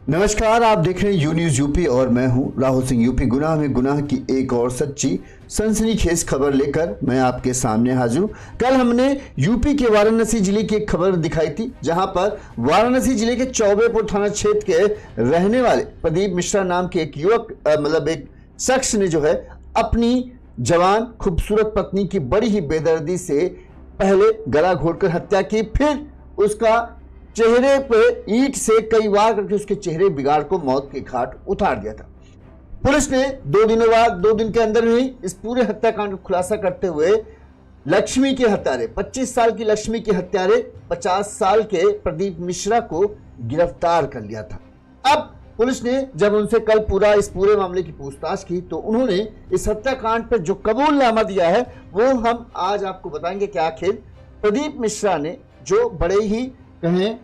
नमस्कार, आप देख रहे हैं यू न्यूज यूपी और मैं हूं राहुल सिंह। यूपी गुनाह में गुनाह की एक और सच्ची सनसनीखेज खबर लेकर मैं आपके सामने हाजिर हूं। कल हमने यूपी के वाराणसी जिले की एक खबर दिखाई थी, जहां पर वाराणसी जिले के चौबेपुर थाना क्षेत्र के रहने वाले प्रदीप मिश्रा नाम के एक युवक एक शख्स ने जो है अपनी जवान खूबसूरत पत्नी की बड़ी ही बेदर्दी से पहले गला घोटकर हत्या की, फिर उसका चेहरे पे ईंट से कई वार करके उसके चेहरे बिगाड़ को मौत के घाट उतार दिया था। पुलिस ने 2 दिन के अंदर ही इस पूरे हत्याकांड को खुलासा करते हुए लक्ष्मी के हत्यारे 25 साल की लक्ष्मी के हत्यारे 50 साल के प्रदीप मिश्रा को गिरफ्तार कर लिया था। अब पुलिस ने जब उनसे कल इस पूरे मामले की पूछताछ की तो उन्होंने इस हत्याकांड पर जो कबूलनामा दिया है वो हम आज आपको बताएंगे कि आखिर प्रदीप मिश्रा ने जो बड़े ही कहें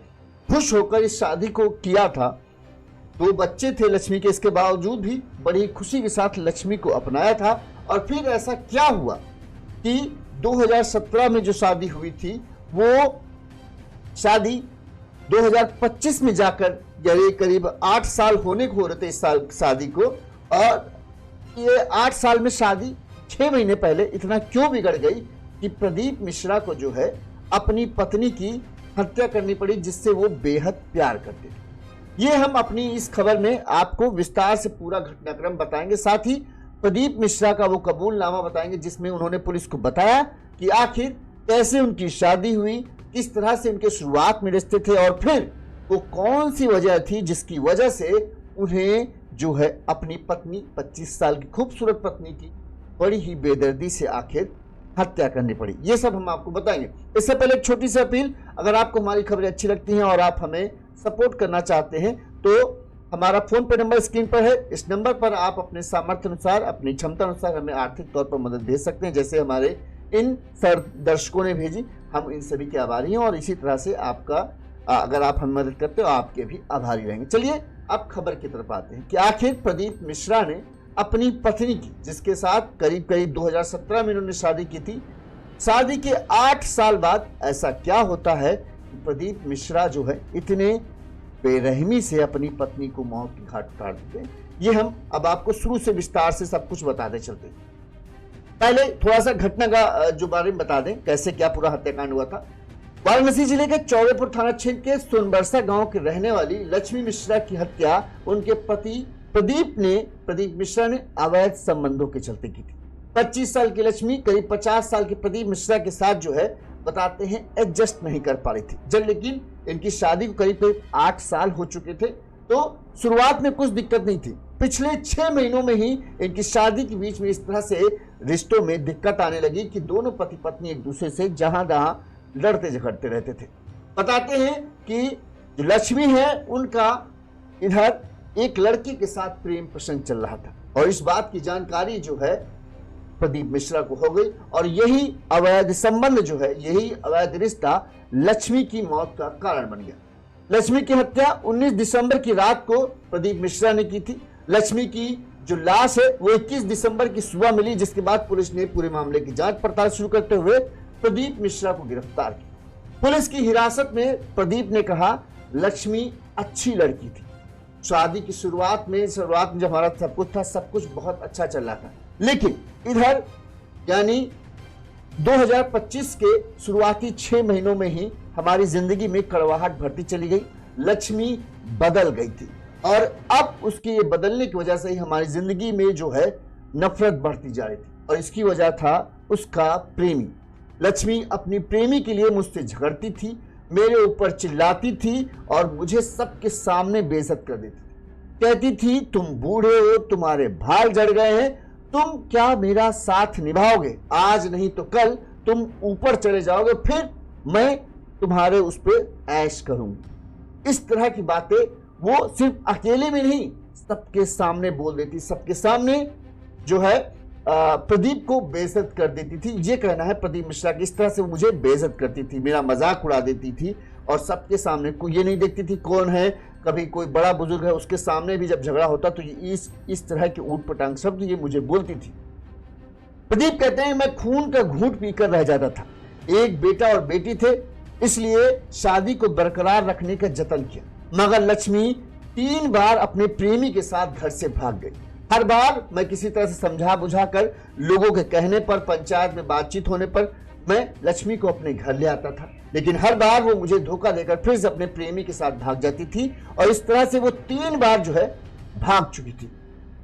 खुश होकर इस शादी को किया था, 2 बच्चे थे लक्ष्मी के, इसके बावजूद भी बड़ी खुशी के साथ लक्ष्मी को अपनाया था। और फिर ऐसा क्या हुआ कि 2017 में जो शादी हुई थी वो शादी 2025 में जाकर यानी करीब 8 साल होने को हो रहे थे इस साल शादी को, और ये 8 साल में शादी 6 महीने पहले इतना क्यों बिगड़ गई कि प्रदीप मिश्रा को जो है अपनी पत्नी की हत्या करनी पड़ी, जिससे वो बेहद प्यार करते थे। ये हम अपनी इस खबर में आपको विस्तार से पूरा घटनाक्रम बताएंगे, साथ ही प्रदीप मिश्रा का वो कबूलनामा बताएंगे जिसमें उन्होंने पुलिस को बताया कि आखिर कैसे उनकी शादी हुई, किस तरह से उनके शुरुआत में रिश्ते थे और फिर वो कौन सी वजह थी जिसकी वजह से उन्हें जो है अपनी पत्नी 25 साल की खूबसूरत पत्नी की बड़ी ही बेदर्दी से आखिर हत्या करनी पड़ी। ये सब हम आपको बताएंगे। इससे पहले एक छोटी सी अपील, अगर आपको हमारी खबरें अच्छी लगती हैं और आप हमें सपोर्ट करना चाहते हैं तो हमारा फोन पे नंबर स्क्रीन पर है। इस नंबर पर आप अपने सामर्थ्य अनुसार, अपनी क्षमता अनुसार हमें आर्थिक तौर पर मदद भेज सकते हैं, जैसे हमारे इन दर्शकों ने भेजी। हम इन सभी के आभारी हैं और इसी तरह से आपका अगर आप हमें मदद करते हो आपके भी आभारी रहेंगे। चलिए अब खबर की तरफ आते हैं कि आखिर प्रदीप मिश्रा ने अपनी पत्नी की, जिसके साथ करीब 2017 में उन्होंने शादी की थी, शादी के 8 साल बाद ऐसा क्या होता है कि प्रदीप मिश्रा जो है इतने बेरहमी से अपनी पत्नी को मौत के घाट उतार देते हैं। ये हम अब आपको शुरू से विस्तार से सब कुछ बताते चलते हैं। पहले थोड़ा सा घटना का जो बारे में बता दें, कैसे क्या पूरा हत्याकांड हुआ था। वाराणसी जिले के चौबेपुर थाना क्षेत्र के सोनबरसा गांव के रहने वाली लक्ष्मी मिश्रा की हत्या उनके पति प्रदीप मिश्रा ने अवैध संबंधों के चलते की थी। 25 साल की लक्ष्मी करीब 50 साल के प्रदीप मिश्रा के साथ जो है बताते हैं एडजस्ट नहीं कर पा रही थी। जब लेकिन इनकी शादी को करीब 8 साल हो चुके थे तो शुरुआत में कुछ दिक्कत नहीं थी। पिछले 6 महीनों में ही इनकी शादी के बीच में इस तरह से रिश्तों में दिक्कत आने लगी कि दोनों पति पत्नी एक दूसरे से जहां तहां लड़ते झगड़ते रहते थे। बताते हैं कि जो लक्ष्मी है उनका इधर एक लड़की के साथ प्रेम प्रसंग चल रहा था और इस बात की जानकारी जो है प्रदीप मिश्रा को हो गई और यही अवैध संबंध जो है, यही अवैध रिश्ता लक्ष्मी की मौत का कारण बन गया। लक्ष्मी की हत्या 19 दिसंबर की रात को प्रदीप मिश्रा ने की थी। लक्ष्मी की जो लाश है वो 21 दिसंबर की सुबह मिली, जिसके बाद पुलिस ने पूरे मामले की जांच पड़ताल शुरू करते हुए प्रदीप मिश्रा को गिरफ्तार किया। पुलिस की हिरासत में प्रदीप ने कहा लक्ष्मी अच्छी लड़की थी। शादी की शुरुआत में जब हमारा सब कुछ था, सब कुछ बहुत अच्छा चल रहा था, लेकिन इधर यानी 2025 के शुरुआती 6 महीनों में ही हमारी जिंदगी में कड़वाहट भरती चली गई। लक्ष्मी बदल गई थी और अब उसके ये बदलने की वजह से ही हमारी जिंदगी में जो है नफरत बढ़ती जा रही थी और इसकी वजह था उसका प्रेमी। लक्ष्मी अपनी प्रेमी के लिए मुझसे झगड़ती थी, मेरे ऊपर चिल्लाती थी और मुझे सबके सामने बेइज्जत कर देती थी। कहती थी तुम बूढ़े हो, तुम्हारे बाल जड़ गए हैं, तुम क्या मेरा साथ निभाओगे? आज नहीं तो कल तुम ऊपर चले जाओगे, फिर मैं तुम्हारे उस पर ऐश करूंगी। इस तरह की बातें वो सिर्फ अकेले में नहीं सबके सामने बोल देती, सबके सामने जो है प्रदीप को बेइज्जत कर देती थी। ये कहना है प्रदीप मिश्रा की, इस तरह से मुझे बेइज्जत करती थी, मेरा मजाक उड़ा देती थी और सबके सामने को ये नहीं देखती थी कौन है, कभी कोई बड़ा बुजुर्ग है उसके सामने भी जब झगड़ा होता तो ये इस तरह के ऊट पटांग शब्द ये मुझे बोलती थी। प्रदीप कहते हैं मैं खून का घूंट पीकर रह जाता था। एक बेटा और बेटी थे, इसलिए शादी को बरकरार रखने का जतन किया, मगर लक्ष्मी 3 बार अपने प्रेमी के साथ घर से भाग गई। हर बार मैं किसी तरह से समझा बुझाकर, लोगों के कहने पर, पंचायत में बातचीत होने पर मैं लक्ष्मी को अपने घर ले आता था, लेकिन हर बार वो मुझे धोखा देकर फिर से अपने प्रेमी के साथ भाग जाती थी और इस तरह से वो 3 बार जो है भाग चुकी थी।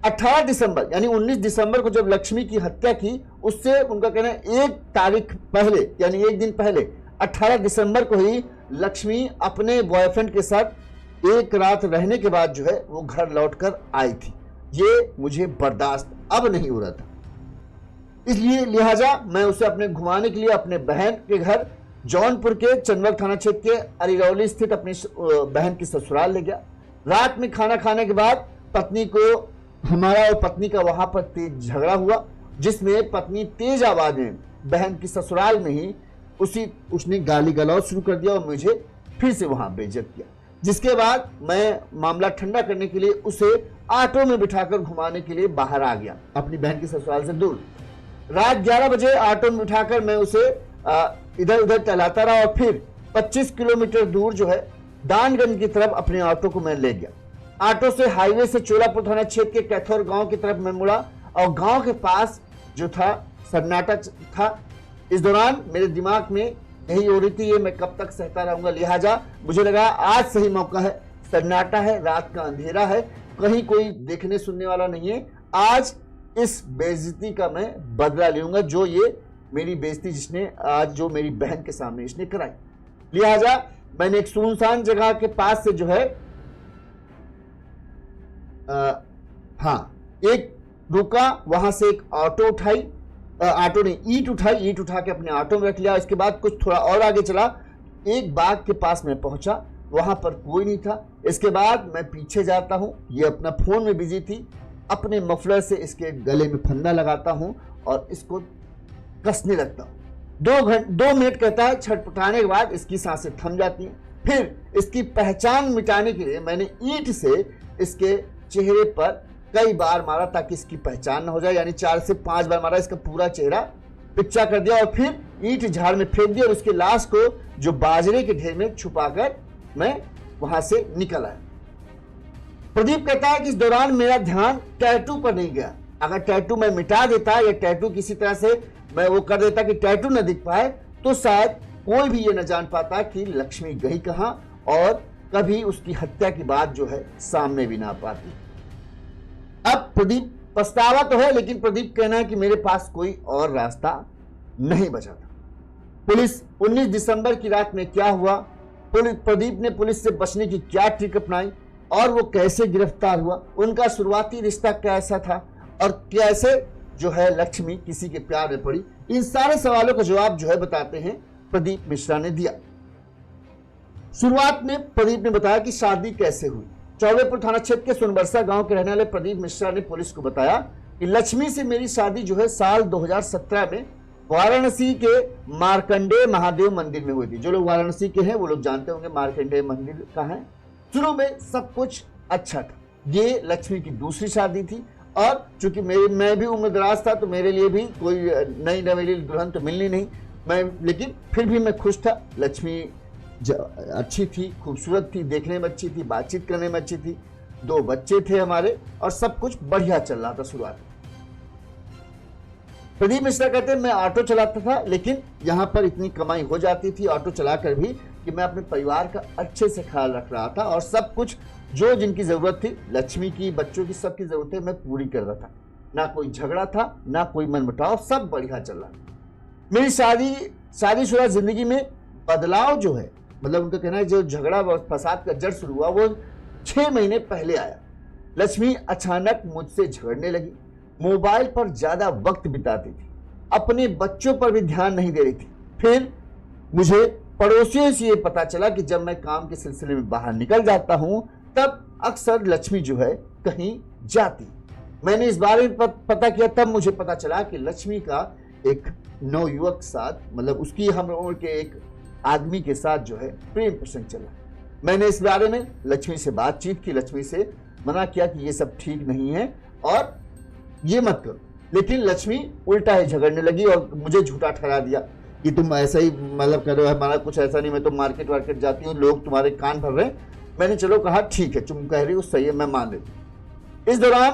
18 दिसंबर यानी 19 दिसंबर को जब लक्ष्मी की हत्या की, उससे उनका कहना है 1 तारीख पहले यानी 1 दिन पहले 18 दिसंबर को ही लक्ष्मी अपने बॉयफ्रेंड के साथ 1 रात रहने के बाद जो है वो घर लौटकर आई थी। ये मुझे बर्दाश्त अब नहीं हो रहा था, इसलिए लिहाजा मैं उसे अपने घुमाने के लिए अपने बहन के घर जौनपुर के चंदवल थाना क्षेत्र के अरिरौली स्थित अपनी बहन की ससुराल ले गया। रात में खाना खाने के बाद पत्नी को, हमारा और पत्नी का वहां पर तेज झगड़ा हुआ, जिसमें पत्नी तेज आवाज में बहन की ससुराल में ही उसने गाली गलौज शुरू कर दिया और मुझे फिर से वहां बेइज्जत किया। जिसके बाद मैं मामला ठंडा करने के लिए उसे ऑटो में बिठाकर घुमाने के लिए बाहर आ गया, अपनी बहन की ससुराल से दूर। रात 11 बजे ऑटो में बिठाकर मैं उसे इधर उधर टहलाता रहा और फिर 25 किलोमीटर दूर जो है दानगंज की तरफ अपने ऑटो को मैं ले गया। ऑटो से हाईवे से चोलापुर थाना क्षेत्र के कैथौर गांव की तरफ मैं मुड़ा और गांव के पास जो था सन्नाटा था। इस दौरान मेरे दिमाग में यही हो रही थी, ये मैं कब तक सहता रहूंगा, लिहाजा मुझे लगा आज सही मौका है, सन्नाटा है, रात का अंधेरा है, कहीं कोई देखने सुनने वाला नहीं है, आज इस बेइज्जती का मैं बदला लूंगा जो ये मेरी बेइज्जती जिसने आज जो मेरी बहन के सामने इसने कराई। लिहाजा मैंने एक सुनसान जगह के पास से जो है एक रुका, वहां से एक ऑटो उठाई, ऑटो ने ईंट उठाई, ईंट उठा के अपने ऑटो में रख लिया। इसके बाद कुछ थोड़ा और आगे चला, एक बाग के पास में पहुंचा, वहां पर कोई नहीं था। इसके बाद मैं पीछे जाता हूं, ये अपना फोन में बिजी थी, अपने मफलर से इसके गले में फंदा लगाता हूं और इसको कसने लगता हूं। 2 मिनट कहता है, छटपटाने के बाद इसकी सांसें थम जाती हैं। फिर इसकी पहचान मिटाने के लिए मैंने ईंट से इसके चेहरे पर कई बार मारा ताकि इसकी पहचान न हो जाए, यानी 4 से 5 बार मारा, इसका पूरा चेहरा पिक्चा कर दिया और फिर ईंट झाड़ में फेंक दिया और उसकी लाश को जो बाजरे के ढेर में छुपाकर मैं वहां से निकल आया। प्रदीप कहता है कि इस दौरान मेरा ध्यान टैटू पर नहीं गया। अगर टैटू मैं मिटा देता या टैटू किसी तरह से मैं वो कर देता कि टैटू न दिख पाए, तो शायद कोई भी ये न जान पाता कि लक्ष्मी गई कहां और कभी उसकी हत्या की बात जो है सामने भी ना पाती। अब प्रदीप पछतावा तो है, लेकिन प्रदीप कहना है कि मेरे पास कोई और रास्ता नहीं बचा था। पुलिस 19 दिसंबर की रात में क्या हुआ, प्रदीप ने पुलिस से बचने की क्या ट्रिक अपनाई और वो कैसे गिरफ्तार हुआ, उनका शुरुआती रिश्ता कैसा था और कैसे जो है लक्ष्मी किसी के प्यार में पड़ी, इन सारे सवालों का जवाब जो है बताते हैं प्रदीप मिश्रा ने दिया। शुरुआत में प्रदीप ने बताया कि शादी कैसे हुई। चौबेपुर थाना क्षेत्र के सोनबरसा गांव के रहने वाले प्रदीप मिश्रा ने पुलिस को बताया कि लक्ष्मी से मेरी शादी जो है साल 2017 में वाराणसी के मार्कंडेय महादेव मंदिर में हुई थी। जो लोग वाराणसी के हैं वो लोग जानते होंगे मार्कंडेय मंदिर कहाँ है। शुरू में सब कुछ अच्छा था, ये लक्ष्मी की दूसरी शादी थी और चूंकि मैं भी उम्रदराज था तो मेरे लिए भी कोई नई नवेली दुल्हन तो मिलनी नहीं, लेकिन फिर भी मैं खुश था। लक्ष्मी अच्छी थी, खूबसूरत थी, देखने में अच्छी थी, बातचीत करने में अच्छी थी, 2 बच्चे थे हमारे और सब कुछ बढ़िया चल रहा था शुरुआत में। प्रदीप मिश्रा कहते हैं मैं ऑटो चलाता था, लेकिन यहाँ पर इतनी कमाई हो जाती थी ऑटो चलाकर भी कि मैं अपने परिवार का अच्छे से ख्याल रख रहा था और सब कुछ जो जिनकी जरूरत थी, लक्ष्मी की, बच्चों की, सबकी जरूरतें मैं पूरी कर रहा था। ना कोई झगड़ा था, ना कोई मनमुटाव, सब बढ़िया चल रहा। मेरी शादीशुदा जिंदगी में बदलाव जो है, मतलब उनका कहना है जो झगड़ा व फसाद का जड़ शुरू हुआ वो 6 महीने पहले आया। लक्ष्मी अचानक मुझसे झगड़ने लगी, मोबाइल पर ज्यादा वक्त बिताती थी, अपने बच्चों पर भी ध्यान नहीं दे रही थी। फिर मुझे पड़ोसियों से ये पता चला कि जब मैं काम के सिलसिले में बाहर निकल जाता हूं तब अक्सर लक्ष्मी जो है कहीं जाती। मैंने इस बारे में पता किया, तब मुझे पता चला कि लक्ष्मी का एक नवयुवक साथ, मतलब उसकी हम उम्र के एक आदमी के साथ जो है प्रेम प्रसंग चला। मैंने इस बारे में लक्ष्मी से बातचीत की, लक्ष्मी से मना किया कि ये सब ठीक नहीं है और ये मत करो, लेकिन लक्ष्मी उल्टा ही झगड़ने लगी और मुझे झूठा ठहरा दिया कि तुम ऐसा ही मतलब कर रहे हो, हमारा कुछ ऐसा नहीं, मैं तो मार्केट वार्केट जाती हूँ, लोग तुम्हारे कान भर रहे हैं, मैंने चलो कहा ठीक है, तुम कह रही हो सही है, मैं मान लेती हूं। इस दौरान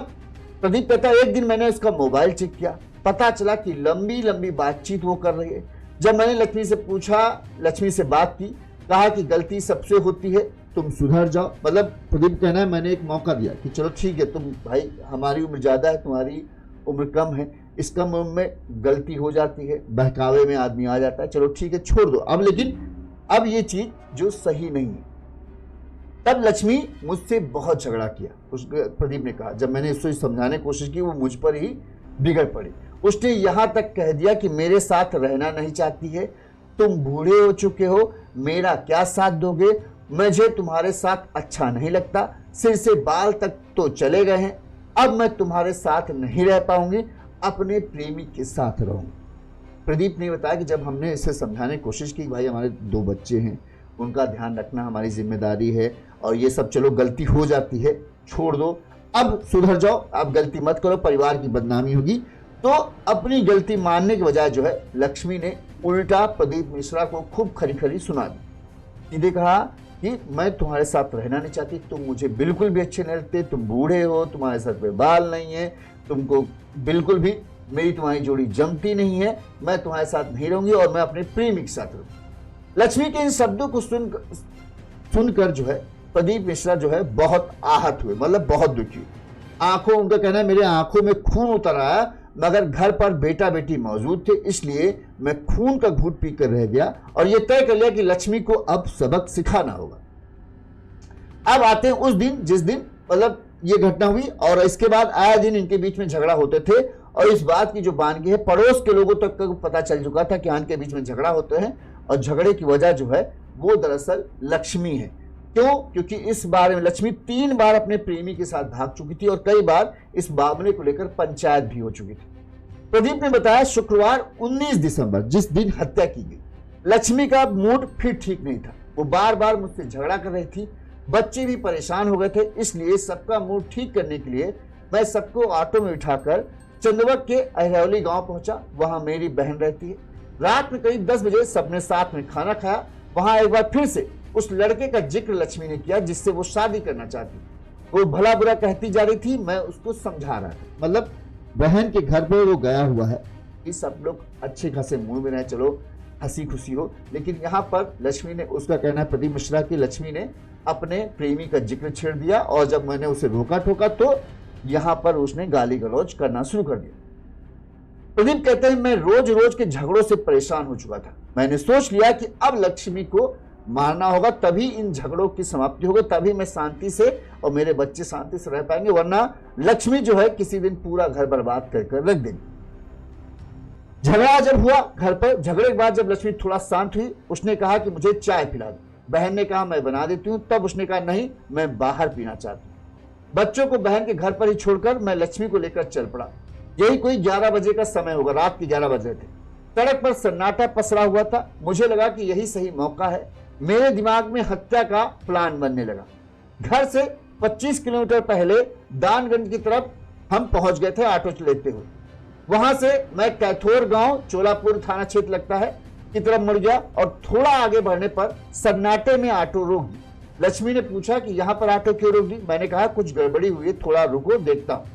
प्रदीप कहता है एक दिन मैंने उसका मोबाइल चेक किया, पता चला कि लंबी लंबी बातचीत वो कर रही है। जब मैंने लक्ष्मी से पूछा, लक्ष्मी से बात की, कहा कि गलती सबसे होती है, तुम सुधर जाओ। मतलब प्रदीप कहना है मैंने एक मौका दिया कि चलो ठीक है, तुम भाई हमारी उम्र ज्यादा है, तुम्हारी उम्र कम है, इस कम उम्र में गलती हो जाती है, बहकावे में आदमी आ जाता है, चलो ठीक है छोड़ दो अब, लेकिन अब ये चीज जो सही नहीं है। तब लक्ष्मी मुझसे बहुत झगड़ा किया, उस प्रदीप ने कहा। जब मैंने उसको समझाने की कोशिश की वो मुझ पर ही बिगड़ पड़ी। उसने यहां तक कह दिया कि मेरे साथ रहना नहीं चाहती है, तुम बूढ़े हो चुके हो, मेरा क्या साथ दोगे, मुझे तुम्हारे साथ अच्छा नहीं लगता, सिर से बाल तक तो चले गए हैं, अब मैं तुम्हारे साथ नहीं रह पाऊंगी, अपने प्रेमी के साथ रहूंगी। प्रदीप ने बताया कि जब हमने इसे समझाने की कोशिश की भाई हमारे 2 बच्चे हैं, उनका ध्यान रखना हमारी जिम्मेदारी है, और ये सब चलो गलती हो जाती है, छोड़ दो, अब सुधर जाओ, अब गलती मत करो, परिवार की बदनामी होगी। तो अपनी गलती मानने के बजाय जो है लक्ष्मी ने उल्टा प्रदीप मिश्रा को खूब खरी खरी सुना दी। सीधे कहा कि मैं तुम्हारे साथ रहना नहीं चाहती, तुम मुझे बिल्कुल भी अच्छे नहीं लगते, तुम बूढ़े हो, तुम्हारे सर पे बाल नहीं है, तुमको बिल्कुल भी मेरी तुम्हारी जोड़ी जमती नहीं है, मैं तुम्हारे साथ नहीं रहूंगी और मैं अपने प्रेमी के साथ रहूंगी। लक्ष्मी के इन शब्दों को सुनकर जो है प्रदीप मिश्रा जो है बहुत आहत हुए, मतलब बहुत दुखी हुए। आंखों, उनका कहना है मेरे आंखों में खून उतर आया, मगर घर पर बेटा बेटी मौजूद थे, इसलिए मैं खून का घूंट पीकर रह गया और यह तय कर लिया कि लक्ष्मी को अब सबक सिखाना होगा। अब आते हैं उस दिन जिस दिन मतलब ये घटना हुई, और इसके बाद आए दिन इनके बीच में झगड़ा होते थे, और इस बात की जो बानगी है पड़ोस के लोगों तक को पता चल चुका था कि इनके बीच में झगड़ा होते हैं, और झगड़े की वजह जो है वो दरअसल लक्ष्मी है। क्यों? क्योंकि इस बार में लक्ष्मी 3 बार अपने प्रेमी के साथ भाग चुकी थी और कई बार इस मामले को लेकर पंचायत भी हो चुकी थी। प्रदीप ने बताया शुक्रवार 19 दिसंबर जिस दिन हत्या की गई, लक्ष्मी का मूड फिर ठीक नहीं था, वो बार बार मुझसे झगड़ा कर रही थी, बच्चे भी परेशान हो गए थे, इसलिए सबका मूड ठीक करने के लिए मैं सबको ऑटो में उठाकर चंदवक के अहरौली गांव पहुंचा। वहां मेरी बहन रहती है। रात में करीब 10 बजे सबने साथ में खाना खाया। वहां एक बार फिर से उस लड़के का जिक्र लक्ष्मी ने किया जिससे वो शादी करना चाहती। वो भला बुरा कहती जा रही थी, मैं उसको समझा रहा था। मतलब बहन के घर पे वो गया हुआ है कि सब लोग अच्छे खासे मूड में रहे, चलो हंसी खुशी हो, लेकिन यहाँ पर लक्ष्मी ने, उसका कहना है प्रदीप मिश्रा की, लक्ष्मी ने अपने प्रेमी का जिक्र छेड़ दिया, और जब मैंने उसे रोका टोका तो यहाँ पर उसने गाली गलौज करना शुरू कर दिया। प्रदीप कहते हैं मैं रोज रोज के झगड़ों से परेशान हो चुका था। मैंने सोच लिया कि अब लक्ष्मी को मारना होगा, तभी इन झगड़ों की समाप्ति होगी, तभी मैं शांति से और मेरे बच्चे शांति से रह पाएंगे, वरना लक्ष्मी जो है किसी दिन पूरा घर बर्बाद कर रख देगी। झगड़ा जब हुआ घर पर, झगड़े के बाद जब लक्ष्मी थोड़ा शांत हुई, उसने कहा कि मुझे चाय पिला दो। बहन ने कहा मैं बना देती हूँ। तब उसने कहा नहीं, मैं बाहर पीना चाहती हूँ। बच्चों को बहन के घर पर ही छोड़कर मैं लक्ष्मी को लेकर चल पड़ा। यही कोई 11 बजे का समय होगा, रात के 11 बजे थे। सड़क पर सन्नाटा पसरा हुआ था। मुझे लगा कि यही सही मौका है। मेरे दिमाग में हत्या का प्लान बनने लगा। घर से 25 किलोमीटर पहले दानगंज की तरफ हम पहुंच गए थे ऑटो लेते हुए। वहां से मैं कैथोर गांव, चोलापुर थाना क्षेत्र लगता है, की तरफ मुड़ गया, और थोड़ा आगे बढ़ने पर सन्नाटे में ऑटो रोक दी। लक्ष्मी ने पूछा कि यहाँ पर ऑटो क्यों रोक दी। मैंने कहा कुछ गड़बड़ी हुई है, थोड़ा रुको देखता हूँ।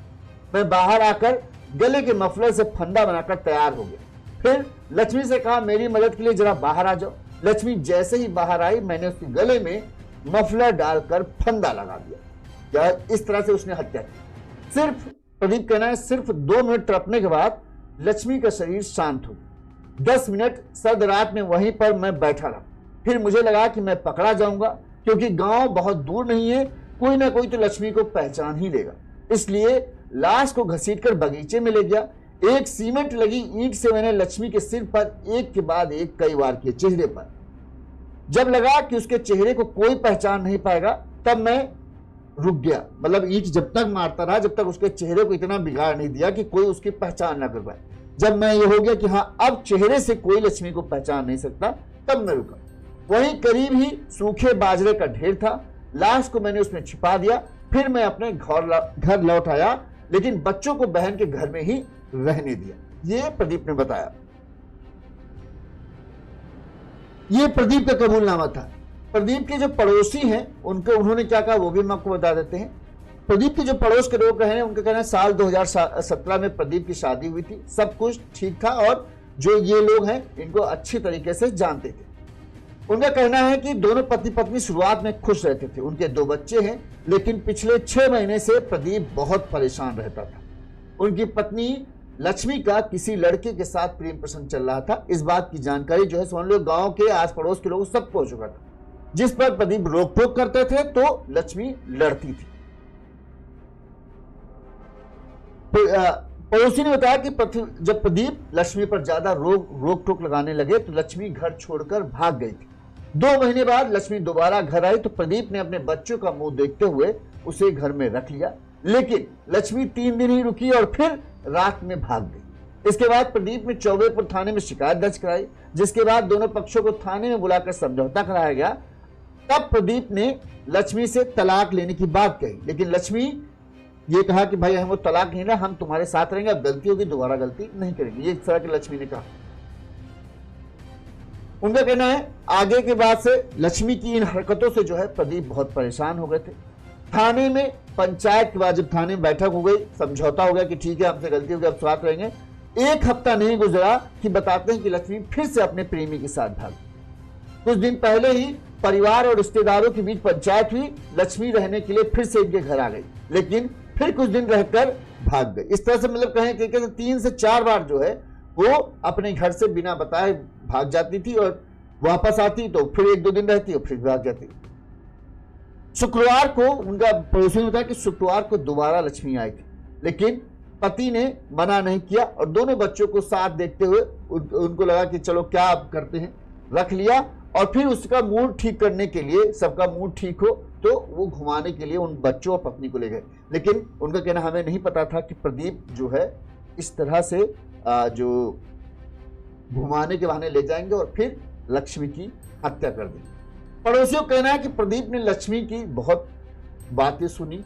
मैं बाहर आकर गले के मफलर से फंदा बनाकर तैयार हो गया। फिर लक्ष्मी से कहा मेरी मदद के लिए जरा बाहर आ जाओ। लक्ष्मी जैसे ही बाहर आई, मैंने उसके गले में मफलर डालकर फंदा लगा दिया। इस तरह से उसने हत्या की। सिर्फ प्रदीप कहना है सिर्फ 2 मिनट तड़पने के बाद लक्ष्मी का शरीर शांत हो गया। 10 मिनट सर्द रात में वहीं पर मैं बैठा रहा। फिर मुझे लगा कि मैं पकड़ा जाऊंगा, क्योंकि गांव बहुत दूर नहीं है, कोई ना कोई तो लक्ष्मी को पहचान ही लेगा। इसलिए लाश को घसीटकर बगीचे में ले गया। एक सीमेंट लगी ईंट से मैंने लक्ष्मी के सिर पर एक के बाद एक कई वार किए, चेहरे पर। जब लगा कि उसके चेहरे को कोई पहचान नहीं पाएगा, तब मैं रुक गया। मतलब ईंट जब तक मारता रहा जब तक उसके चेहरे को इतना बिगाड़ नहीं दिया कि कोई उसकी पहचान ना कर पाए। जब मैं ये हो गया कि हाँ अब चेहरे से कोई लक्ष्मी को पहचान नहीं सकता, तब मैं रुका। वहीं करीब ही सूखे बाजरे का ढेर था। लाश को मैंने उसमें छिपा दिया। फिर मैं अपने घर लौट आया, लेकिन बच्चों को बहन के घर में ही रहने दिया। ये प्रदीप ने बताया। ये प्रदीप का कबूलनामा था। प्रदीप के जो पड़ोसी हैं उन्होंने क्या कहा वो भी हम आपको बता देते हैं। प्रदीप के जो पड़ोस के लोग हैं उनका कहना है साल 2017 में प्रदीप की शादी हुई थी, सब कुछ ठीक था और जो ये लोग हैं इनको अच्छी तरीके से जानते थे। उनका कहना है कि दोनों पति पत्नी शुरुआत में खुश रहते थे, उनके 2 बच्चे हैं, लेकिन पिछले 6 महीने से प्रदीप बहुत परेशान रहता था। उनकी पत्नी लक्ष्मी का किसी लड़के के साथ प्रेम प्रसंग चल रहा था। इस बात की जानकारी जो है समझ लो गांव के आस पड़ोस के लोग सबको हो चुका था, जिस पर प्रदीप रोक टोक करते थे तो लक्ष्मी लड़ती थी। पड़ोसी ने बताया कि जब प्रदीप लक्ष्मी पर ज्यादा रोक टोक लगाने लगे तो लक्ष्मी घर छोड़कर भाग गई थी। 2 महीने बाद लक्ष्मी दोबारा घर आई तो प्रदीप ने अपने बच्चों का मुंह देखते हुए उसे घर में रख लिया, लेकिन लक्ष्मी 3 दिन ही रुकी और फिर रात में भाग गई। इसके बाद प्रदीप ने चौबेपुर थाने में शिकायत दर्ज कराई, जिसके बाद दोनों पक्षों को थाने में बुलाकर समझौता कराया गया। तब प्रदीप ने लक्ष्मी से तलाक लेने की बात कही, लेकिन लक्ष्मी ये कहा कि भाई हम तलाक नहीं, हम तुम्हारे साथ रहेंगे, अब गलती होगी दोबारा गलती नहीं करेंगे, ये इस तरह की लक्ष्मी ने कहा। उनका कहना है आगे के बाद से लक्ष्मी की इन हरकतों से जो है प्रदीप बहुत परेशान हो गए थे। थाने में पंचायत के बाद जब थाने में बैठक हो गई, समझौता हो गया कि ठीक है हमसे गलती हो गई, अब साथ रहेंगे। 1 हफ्ता नहीं गुजरा कि बताते हैं कि लक्ष्मी फिर से अपने प्रेमी के साथ भाग। कुछ दिन पहले ही परिवार और रिश्तेदारों के बीच पंचायत हुई, लक्ष्मी रहने के लिए फिर से इनके घर आ गई, लेकिन फिर कुछ दिन रहकर भाग गई। इस तरह से मतलब कहें कि 3 से 4 बार जो है वो अपने घर से बिना बताए भाग जाती थी और वापस आती तो फिर 1-2 दिन रहती और फिर भाग जाती। शुक्रवार को उनका पड़ोसी ने बताया कि शुक्रवार को दोबारा लक्ष्मी आई थी, लेकिन पति ने मना नहीं किया और दोनों बच्चों को साथ देखते हुए उनको लगा कि चलो क्या आप करते हैं, रख लिया। और फिर उसका मूड ठीक करने के लिए, सबका मूड ठीक हो तो वो घुमाने के लिए उन बच्चों और पत्नी को ले गए। लेकिन उनका कहना हमें नहीं पता था कि प्रदीप जो है इस तरह से जो घुमाने के बहाने ले जाएंगे और फिर लक्ष्मी की हत्या कर देंगे। पड़ोसियों का कहना है कि प्रदीप ने लक्ष्मी की बहुत बातें सुनी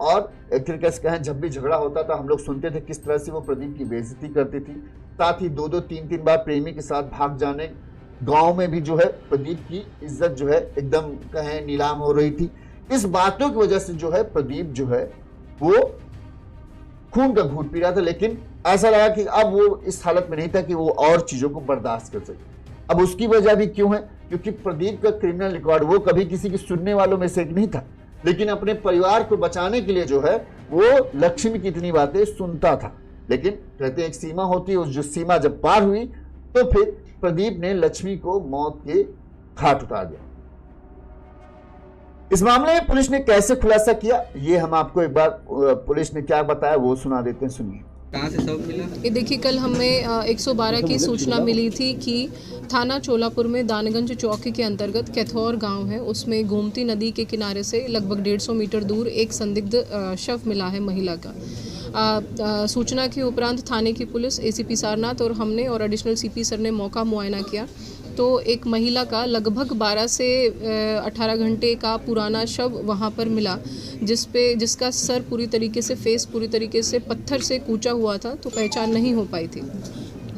और एक तरीके से कहें जब भी झगड़ा होता था हम लोग सुनते थे किस तरह से वो प्रदीप की बेइज्जती करती थी। साथ ही 2-2, 3-3 बार प्रेमी के साथ भाग जाने, गांव में भी जो है प्रदीप की इज्जत जो है एकदम कहें नीलाम हो रही थी। इस बातों की वजह से जो है प्रदीप जो है वो खून का घूंट पी रहा था, लेकिन ऐसा लगा कि अब वो इस हालत में नहीं था कि वो और चीजों को बर्दाश्त कर सके। अब उसकी वजह भी क्यों है, क्योंकि प्रदीप का क्रिमिनल रिकॉर्ड, वो कभी किसी के सुनने वालों में से एक नहीं था, लेकिन अपने परिवार को बचाने के लिए जो है वो लक्ष्मी की इतनी बातें सुनता था। लेकिन कहते हैं एक सीमा होती है, उस जो सीमा जब पार हुई तो फिर प्रदीप ने लक्ष्मी को मौत के घाट उतार दिया। इस मामले में पुलिस ने कैसे खुलासा किया ये हम आपको एक बार पुलिस ने क्या बताया वो सुना देते हैं, सुनिए। कहाँ से सब मिला? ये देखिए कल हमें 112 की सूचना मिली थी कि थाना चोलापुर में दानगंज चौकी के अंतर्गत कैथौर गांव है, उसमें गोमती नदी के किनारे से लगभग 150 मीटर दूर एक संदिग्ध शव मिला है महिला का। सूचना के उपरांत थाने की पुलिस, एसीपी सारनाथ और हमने और एडिशनल सीपी सर ने मौका मुआयना किया तो एक महिला का लगभग 12 से 18 घंटे का पुराना शव वहाँ पर मिला, जिसका सर पूरी तरीके से, फेस पूरी तरीके से पत्थर से कूचा हुआ था, तो पहचान नहीं हो पाई थी।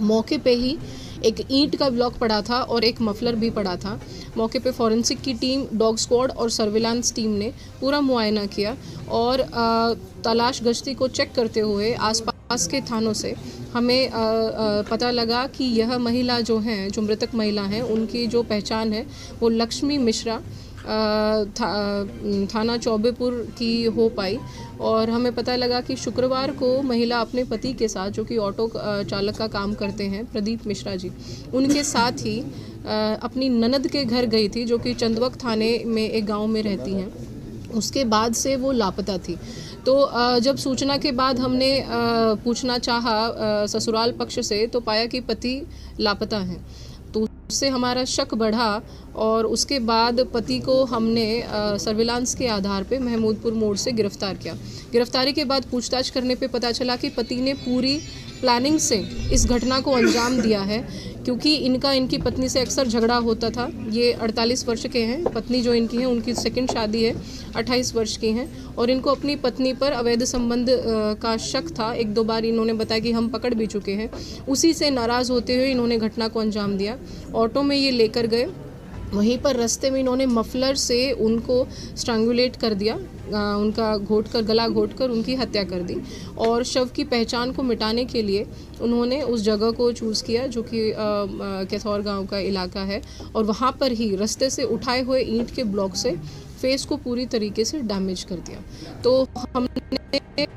मौके पे ही एक ईंट का ब्लॉक पड़ा था और एक मफलर भी पड़ा था। मौके पे फॉरेंसिक की टीम, डॉग स्क्वाड और सर्विलांस टीम ने पूरा मुआयना किया और तलाश गश्ती को चेक करते हुए आसपास के थानों से हमें पता लगा कि यह महिला जो हैं, जो मृतक महिला हैं, उनकी जो पहचान है वो लक्ष्मी मिश्रा थाना चौबेपुर की हो पाई। और हमें पता लगा कि शुक्रवार को महिला अपने पति के साथ, जो कि ऑटो चालक का काम करते हैं, प्रदीप मिश्रा जी, उनके साथ ही अपनी ननद के घर गई थी, जो कि चंदवक थाने में एक गांव में रहती हैं। उसके बाद से वो लापता थी। तो जब सूचना के बाद हमने पूछना चाहा ससुराल पक्ष से तो पाया कि पति लापता हैं, तो उससे हमारा शक बढ़ा और उसके बाद पति को हमने सर्विलांस के आधार पे महमूदपुर मोड़ से गिरफ्तार किया। गिरफ्तारी के बाद पूछताछ करने पे पता चला कि पति ने पूरी प्लानिंग से इस घटना को अंजाम दिया है, क्योंकि इनकी पत्नी से अक्सर झगड़ा होता था। ये 48 वर्ष के हैं, पत्नी जो इनकी है उनकी सेकंड शादी है, 28 वर्ष की हैं और इनको अपनी पत्नी पर अवैध संबंध का शक था। 1-2 बार इन्होंने बताया कि हम पकड़ भी चुके हैं। उसी से नाराज़ होते हुए इन्होंने घटना को अंजाम दिया। ऑटो में ये लेकर गए वहीं पर रास्ते में इन्होंने मफलर से उनको स्ट्रैंगुलेट कर दिया, उनका गला घोट कर उनकी हत्या कर दी। और शव की पहचान को मिटाने के लिए उन्होंने उस जगह को चूज़ किया जो कि कैथौर गांव का इलाका है, और वहां पर ही रास्ते से उठाए हुए ईंट के ब्लॉक से फेस को पूरी तरीके से डैमेज कर दिया। तो हमने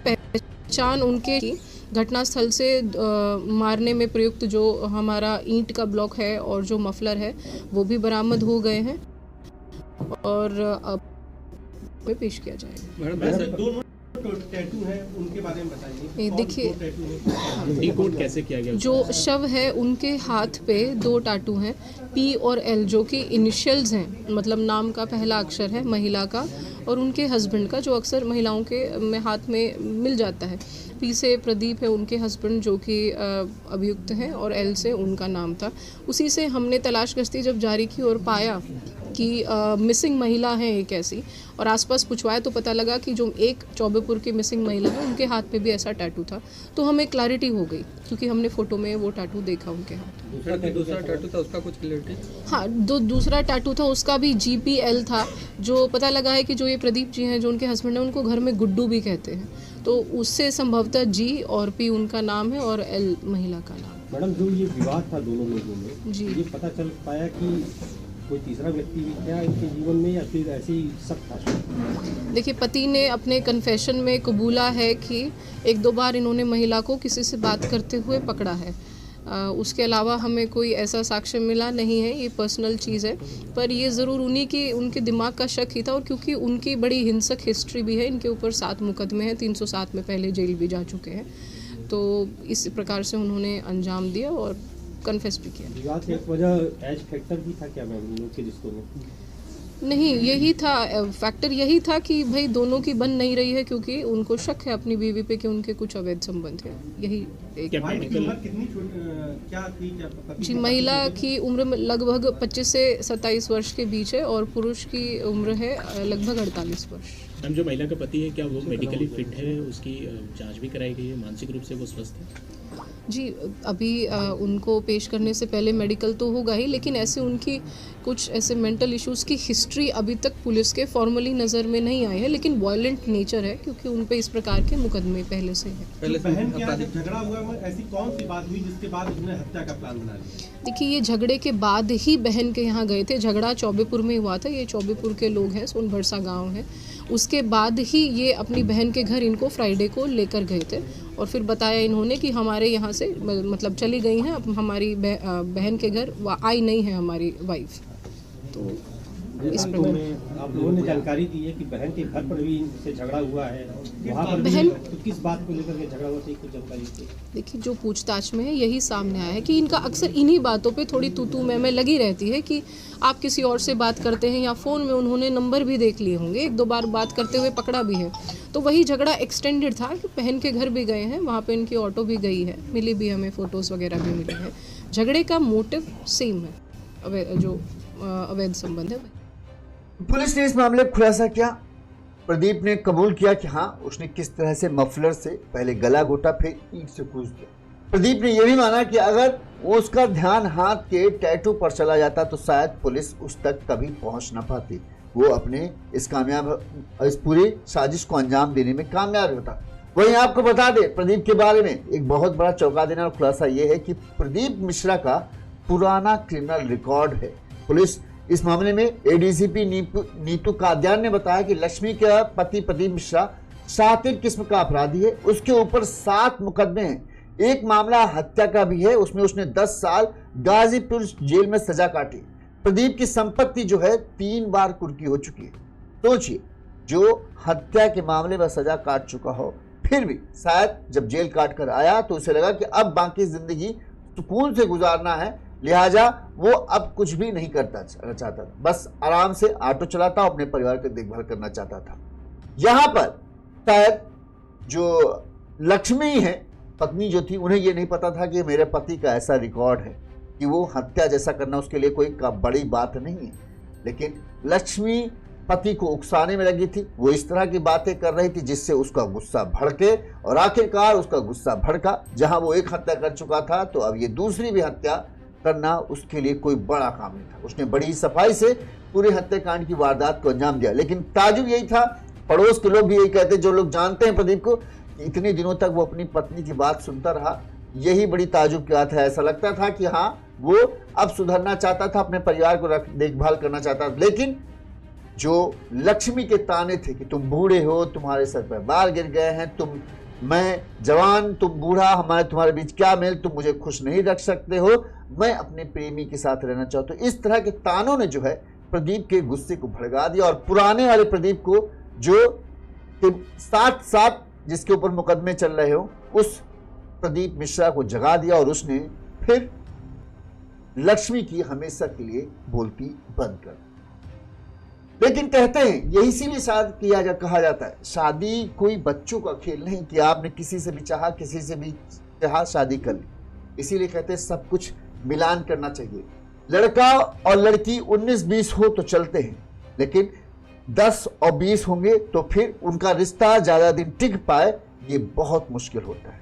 पहचान उनके की घटनास्थल से मारने में प्रयुक्त जो हमारा ईंट का ब्लॉक है और जो मफलर है वो भी बरामद हो गए हैं और अब में पेश किया जाएगा। दोनों टैटू है उनके बारे में बताइए। देखिए डिकोड कैसे किया गया? जो शव है उनके हाथ पे 2 टैटू हैं, P और L, जो कि इनिशियल्स हैं, मतलब नाम का पहला अक्षर है महिला का और उनके हस्बैंड का, जो अक्सर महिलाओं के में हाथ में मिल जाता है। P से प्रदीप है उनके हस्बैंड जो कि अभियुक्त हैं, और L से उनका नाम था। उसी से हमने तलाश गश्ती जब जारी की और पाया कि मिसिंग महिला है एक ऐसी, और आसपास पूछवाया तो पता लगा कि जो एक चौबेपुर की मिसिंग महिला है उनके हाथ पे भी ऐसा टैटू था। तो हमें क्लैरिटी हो गई क्योंकि हमने फ़ोटो में वो टैटू देखा उनके हाथ। दूसरा टैटू था उसका कुछ क्लैरिटी? हाँ, दूसरा टैटू था उसका भी GPL था। जो पता लगा है कि जो ये प्रदीप जी हैं जो उनके हस्बैंड हैं उनको घर में गुड्डू भी कहते हैं, तो उससे संभवतः G और P उनका नाम है और L महिला का नाम। मैडम, जो ये विवाद था दोनों लोगों में जी, ये पता चल पाया कि कोई तीसरा व्यक्ति भी क्या इनके जीवन में या फिर ऐसे ही सब था? देखिए, पति ने अपने कन्फेशन में कबूला है कि 1-2 बार इन्होंने महिला को किसी से बात करते हुए पकड़ा है। उसके अलावा हमें कोई ऐसा साक्ष्य मिला नहीं है, ये पर्सनल चीज़ है, पर ये ज़रूर उनके दिमाग का शक ही था। और क्योंकि उनकी बड़ी हिंसक हिस्ट्री भी है, इनके ऊपर 7 मुकदमे हैं, 307 में पहले जेल भी जा चुके हैं, तो इस प्रकार से उन्होंने अंजाम दिया और कन्फेस भी किया। विवाद की एक वजह एज फैक्टर भी था क्या मैम लोग के रिश्तों में? नहीं, यही था फैक्टर, यही था कि भाई दोनों की बन नहीं रही है क्योंकि उनको शक है अपनी बीवी पे कि उनके कुछ अवैध संबंध है। यही एक कितनी क्या थी क्या पता? जी, महिला की उम्र लगभग 25 से 27 वर्ष के बीच है और पुरुष की उम्र है लगभग 48 वर्ष। मैम, जो महिला का पति है क्या वो मेडिकली फिट है? उसकी जांच भी कराई गई है? मानसिक रूप से वो स्वस्थ है? जी, अभी उनको पेश करने से पहले मेडिकल तो होगा ही, लेकिन ऐसे उनकी कुछ ऐसे मेंटल इश्यूज़ की हिस्ट्री अभी तक पुलिस के फॉर्मली नज़र में नहीं आई है, लेकिन वायलेंट नेचर है क्योंकि उन पे इस प्रकार के मुकदमे पहले से हैं। बहन के यहाँ जब झगड़ा हुआ है ऐसी कौन सी बात हुई जिसके बाद उसने हत्या का प्लान बना लिया? देखिए, ये झगड़े के बाद ही बहन के यहाँ गए थे। झगड़ा चौबेपुर में हुआ था, ये चौबेपुर के लोग हैं, सोनभरसा गाँव है। उसके बाद ही ये अपनी बहन के घर इनको फ्राइडे को लेकर गए थे और फिर बताया इन्होंने कि हमारे यहाँ से मतलब चली गई हैं, अब हमारी बहन के घर आई नहीं है हमारी वाइफ। तो इस प्रकार आप लोगों ने जानकारी दी है कि बहन के घर पर भी इनसे झगड़ा हुआ है, वहाँ पर बहन तो किस बात को लेकर के झगड़ा हुआ था, कुछ जानकारी थी? देखिए, जो पूछताछ में है यही सामने आया है कि इनका अक्सर इन्हीं बातों पे थोड़ी तू मैं लगी रहती है कि आप किसी और से बात करते हैं या फ़ोन में उन्होंने नंबर भी देख लिए होंगे, 1-2 बार बात करते हुए पकड़ा भी है। तो वही झगड़ा एक्सटेंडेड था कि बहन के घर भी गए हैं, वहाँ पे इनकी ऑटो भी गई है, मिली भी, हमें फ़ोटोज़ वगैरह भी मिले हैं। झगड़े का मोटिव सेम है, जो अवैध संबंध है। पुलिस ने इस मामले में खुलासा किया। प्रदीप ने कबूल किया कि हाँ, उसने किस तरह से मफलर से पहले गला घोटा फिर ईंट से कूच दिया। प्रदीप ने यह भी माना कि अगर उसका ध्यान हाथ के टैटू पर चला जाता तो शायद पुलिस उस तक कभी पहुंच न पाती, वो अपने इस पूरी साजिश को अंजाम देने में कामयाब होता। वहीं आपको बता दें, प्रदीप के बारे में एक बहुत बड़ा चौंका देने वाला खुलासा यह है कि प्रदीप मिश्रा का पुराना क्रिमिनल रिकॉर्ड है। पुलिस इस मामले में एडीसीपी नीतू काद्यान ने बताया कि लक्ष्मी का पति प्रदीप मिश्रा शातिर किस्म का अपराधी है, उसके ऊपर 7 मुकदमे हैं। एक मामला हत्या का भी है, उसमें उसने 10 साल गाजीपुर जेल में सजा काटी। प्रदीप की संपत्ति जो है 3 बार कुर्की हो चुकी है। सोचिए, जो हत्या के मामले में सजा काट चुका हो फिर भी शायद जब जेल काट कर आया तो उसे लगा कि अब बाकी जिंदगी सुकून से गुजारना है, लिहाजा वो अब कुछ भी नहीं करता चाहता था, बस आराम से ऑटो चलाता, अपने परिवार की देखभाल करना चाहता था। यहाँ पर शायद जो लक्ष्मी है पत्नी जो थी, उन्हें ये नहीं पता था कि मेरे पति का ऐसा रिकॉर्ड है कि वो हत्या जैसा करना उसके लिए कोई बड़ी बात नहीं है। लेकिन लक्ष्मी पति को उकसाने में लगी थी, वो इस तरह की बातें कर रही थी जिससे उसका गुस्सा भड़के और आखिरकार उसका गुस्सा भड़का। जहां वो एक हत्या कर चुका था तो अब ये दूसरी भी हत्या करना उसके लिए कोई बड़ा काम नहीं था। उसने बड़ी सफाई से पूरे हत्याकांड की वारदात को अंजाम दिया। लेकिन ताजुब यही था, पड़ोस के लोग भी यही कहते, जो लोग जानते हैं प्रदीप को, कि इतने दिनों तक वो अपनी पत्नी की बात सुनता रहा। यही बड़ी ताजुब की बात है। ऐसा लगता था कि हाँ, वो अब सुधरना चाहता था, अपने परिवार को देखभाल करना चाहता था। लेकिन जो लक्ष्मी के ताने थे कि तुम बूढ़े हो, तुम्हारे सर पर बाल गिर गए हैं, मैं जवान, तुम बूढ़ा, तुम्हारे बीच क्या मेल, तुम मुझे खुश नहीं रख सकते हो, मैं अपने प्रेमी के साथ रहना चाहता हूं। इस तरह के तानों ने जो है प्रदीप के गुस्से को भड़का दिया और पुराने वाले प्रदीप को, जो साथ साथ जिसके ऊपर मुकदमे चल रहे हो, उस प्रदीप मिश्रा को जगा दिया और उसने फिर लक्ष्मी की हमेशा के लिए बोलती बंद कर। लेकिन कहते हैं यही इसीलिए शादी कहा जाता है, शादी कोई बच्चों का खेल नहीं कि आपने किसी से भी चाहा, किसी से भी चाहा शादी कर ली। इसीलिए कहते हैं सब कुछ मिलान करना चाहिए। लड़का और लड़की 19-20 हो तो चलते हैं, लेकिन 10 और 20 होंगे तो फिर उनका रिश्ता ज्यादा दिन टिक पाए, ये बहुत मुश्किल होता है।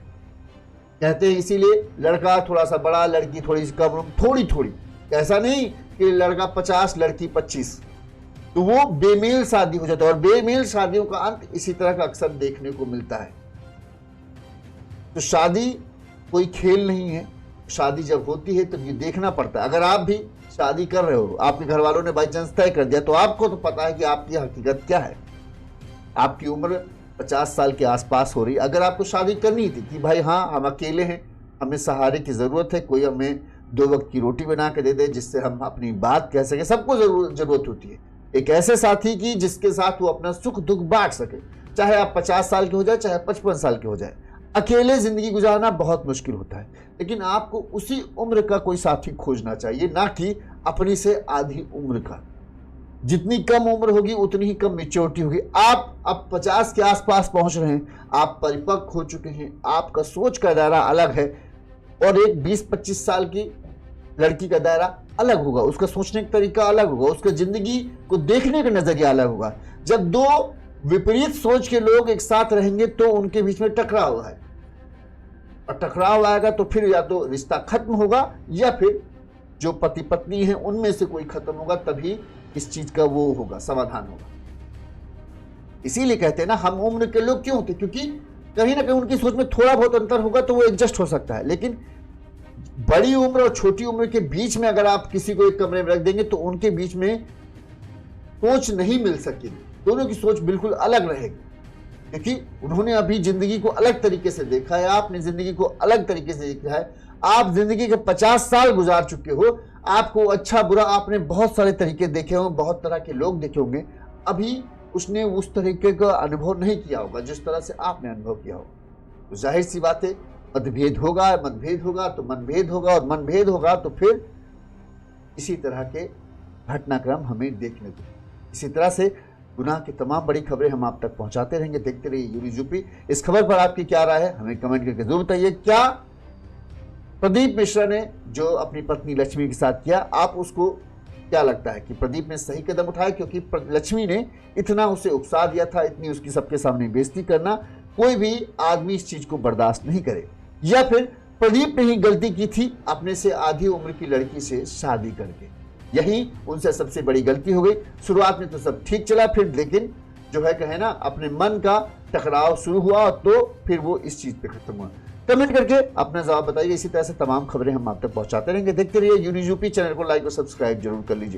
कहते हैं इसीलिए लड़का थोड़ा सा बड़ा, लड़की थोड़ी सी कम, थोड़ी, ऐसा नहीं कि लड़का 50 लड़की 25, तो वो बेमेल शादी हो जाता है। और बेमेल शादियों का अंत इसी तरह का अक्सर देखने को मिलता है। तो शादी कोई खेल नहीं है। शादी जब होती है तब ये देखना पड़ता है। अगर आप भी शादी कर रहे हो, आपके घर वालों ने बाई चांस तय कर दिया, तो आपको तो पता है कि आपकी हकीकत क्या है। आपकी उम्र 50 साल के आसपास हो रही। अगर आपको शादी करनी थी कि भाई हाँ, हम अकेले हैं, हमें सहारे की जरूरत है, कोई हमें 2 वक्त की रोटी बना के दे दे जिससे हम अपनी बात कह सके, सबको जरूरत होती है एक ऐसे साथी की जिसके साथ वो अपना सुख दुख बांट सके। चाहे आप 50 साल के हो जाए, चाहे 55 साल के हो जाए। अकेले जिंदगी गुजारना बहुत मुश्किल होता है, लेकिन आपको उसी उम्र का कोई साथी खोजना चाहिए, ना कि अपनी से आधी उम्र का। जितनी कम उम्र होगी उतनी ही कम मैच्योरिटी होगी। आप अब 50 के आसपास पहुंच रहे हैं, आप परिपक्व हो चुके हैं, आपका सोच का दायरा अलग है, और एक 20-25 साल की लड़की का दायरा अलग होगा, उसका सोचने का तरीका अलग होगा, उसका जिंदगी को देखने का नजरिया अलग होगा। जब 2 विपरीत सोच के लोग एक साथ रहेंगे तो उनके बीच में टकराव है, और टकराव आएगा तो फिर या तो रिश्ता खत्म होगा या फिर जो पति पत्नी है उनमें से कोई खत्म होगा, तभी इस चीज का वो होगा, समाधान होगा। इसीलिए कहते हैं ना, हम उम्र के लोग क्यों होते, क्योंकि कहीं ना कहीं उनकी सोच में थोड़ा बहुत अंतर होगा तो वो एडजस्ट हो सकता है। लेकिन बड़ी उम्र और छोटी उम्र के बीच में अगर आप किसी को एक कमरे में रख देंगे तो उनके बीच में सोच नहीं मिल सकेगी, दोनों की सोच बिल्कुल अलग रहेगी, क्योंकि उन्होंने अभी जिंदगी को अलग तरीके से देखा है, आपने जिंदगी को अलग तरीके से देखा है। आप जिंदगी के 50 साल गुजार चुके हो, आपको अच्छा बुरा आपने बहुत सारे तरीके देखे होंगे, बहुत तरह के लोग देखे होंगे। अभी उसने उस तरीके का अनुभव नहीं किया होगा जिस तरह से आपने अनुभव किया होगा। तो जाहिर सी बात है, मतभेद होगा तो मनभेद होगा, और मनभेद होगा तो फिर इसी तरह के घटनाक्रम हमें देखने को। इसी तरह से गुनाह की तमाम बड़ी खबरें हम आप तक पहुंचाते रहेंगे। देखते रहिए यूनिज़ यूपी। इस खबर पर आपकी क्या राय है, हमें कमेंट करके जरूर बताइए। क्या प्रदीप मिश्रा ने जो अपनी पत्नी लक्ष्मी के साथ किया, आप उसको क्या लगता है कि प्रदीप ने सही कदम उठाया? क्योंकि लक्ष्मी ने इतना उसे उकसा दिया था, इतनी उसकी सबके सामने बेइज्जती करना, कोई भी आदमी इस चीज को बर्दाश्त नहीं करे। या फिर प्रदीप ने ही गलती की थी अपने से आधी उम्र की लड़की से शादी करके, यही उनसे सबसे बड़ी गलती हो गई। शुरुआत में तो सब ठीक चला, फिर लेकिन जो है कहे ना, अपने मन का टकराव शुरू हुआ तो फिर वो इस चीज पे खत्म हुआ। कमेंट करके अपना जवाब बताइए। इसी तरह से तमाम खबरें हम आप तक पहुंचाते रहेंगे। देखते रहिए यूनिज़ यूपी। चैनल को लाइक और सब्सक्राइब जरूर कर लीजिए।